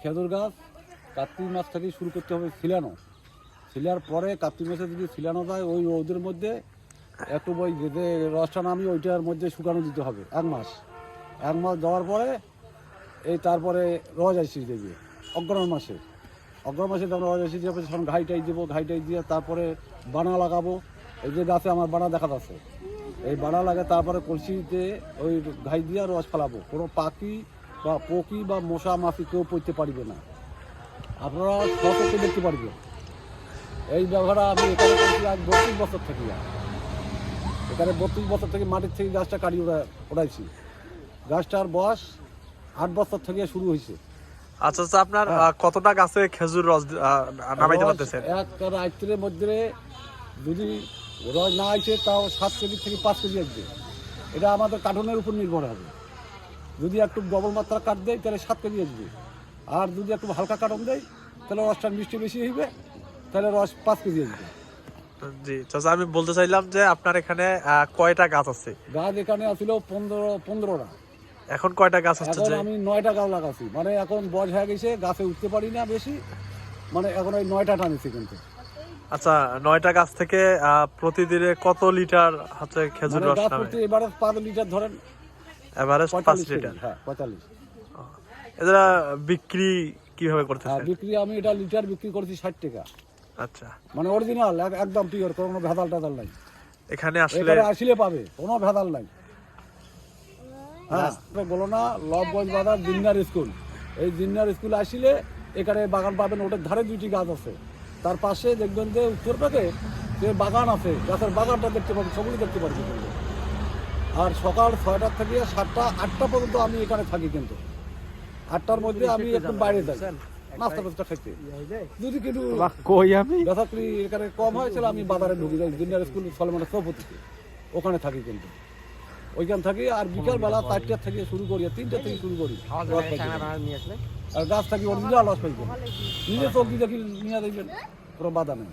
খেজুর গাছ কার্তিক মাস থেকে শুরু করতে হবে ছিলানো। ছিলার পরে কার্তিক মাসে যদি ছিলানো যায় ওই রোদের মধ্যে একটু ওই যে রসটা নামিয়ে ওইটার মধ্যে শুকানো দিতে হবে এক মাস দেওয়ার পরে এই তারপরে রস আসি দেবে অগ্রহণ মাসে যখন রস আসি যাবে তখন ঘাইটাই দেবো, ঘাইটাই দিয়ে তারপরে বানা লাগাবো। এই যে গাছে আমার বানা দেখা যাচ্ছে, এই বানা লাগে তারপরে কলসিতে ওই ঘাই দিয়ে রস ফেলাবো। কোনো পাখি বা পকি বা মশা মাছি কেউ পড়তে পারবে না, আপনারা সচক্ষে দেখতে পারবেন। এই ব্যবহারটা আমি এখানে করছি আজ 32 বছর থেকে। এখানে 32 বছর থেকে মাটির থেকে গাছটা কাটিয়ে ওড়াইছি। গাছটার বয়স 8 বছর থেকে শুরু হয়েছে। আচ্ছা আচ্ছা, আপনার কতটা গাছে খেজুর রস নামাইতে পারতেছেন? এক রাত্রের মধ্যে যদি রস না আসে তাও 7 কেজি থেকে 5 কেজি আসবে। এটা আমাদের কার্টনের উপর নির্ভর হবে। যদি একটু ডবল মাত্রা কাট দেয় তাহলে 7 কেজি আসবে, আর যদি একটু হালকা কাটন দেয় তাহলে রসটা মিষ্টি বেশি হইবে, তাহলে রস 5 কেজি আসবে। জি চাচা, আমি বলতে চাইলাম যে আপনার এখানে কয়টা গাছ আছে? গাছ এখানে আসলে 15টা। এখন কয়টা গাছ আছে? এখন আমি 9টা গাছ লাগাচ্ছি, মানে এখন বয়স হয়ে গেছে, গাছে উঠতে পারি না বেশি, মানে এখন ওই 9টা টানিছি কিন্তু। আচ্ছা, 9টা গাছ থেকে প্রতিদিনে কত লিটার হচ্ছে খেজুর রস নামে? এবারে 5 লিটার ধরেন, এভারেজ 5 লিটার। হ্যাঁ 45। এরা বিক্রি কিভাবে করতেছেন? বিক্রি আমি এটা লিটার বিক্রি করছি 60 টাকা। আচ্ছা, মানে অরিজিনাল একদম পিওর, কোনো ভেজাল টাজাল নাই। এখানে আসলে পাবে, কোনো ভেজাল নাই। হ্যাঁ বলো না, লবগঞ্জ বাজার জিন্নার স্কুল, এই জিন্নার স্কুল আসলে এখানে বাগান পাবেন। ওটার ধারে 2টি গাছ আছে, তার পাশে দেখবেন যে উত্তর পাকে যে বাগান আছে, গাছের বাগানটা দেখতে পাবেন, সবগুলো দেখতে পারবেন কিন্তু। আর সকাল 6টা থেকে 7টা 8টা পর্যন্ত আমি এখানে থাকি কিন্তু। 8টার মধ্যে আমি একটু বাইরে যাই নাস্তা টাস্তা খেতে। যদি কিন্তু বেচাকরি এখানে কম হয় তাহলে আমি বাজারে ঢুকে যাই, জিন্নার স্কুল সলমানের চৌপতিতে, ওখানে থাকি কিন্তু। ওইখান থাকি আর বিকালবেলা 4টা থেকে শুরু করি, 3টা থেকে শুরু করি। আর গাছ থাকি অরিজিনাল রস পাইবেন, নিজে চোখ দিয়ে দেখি নিয়ে দেখবেন, কোনো বাধা নেই।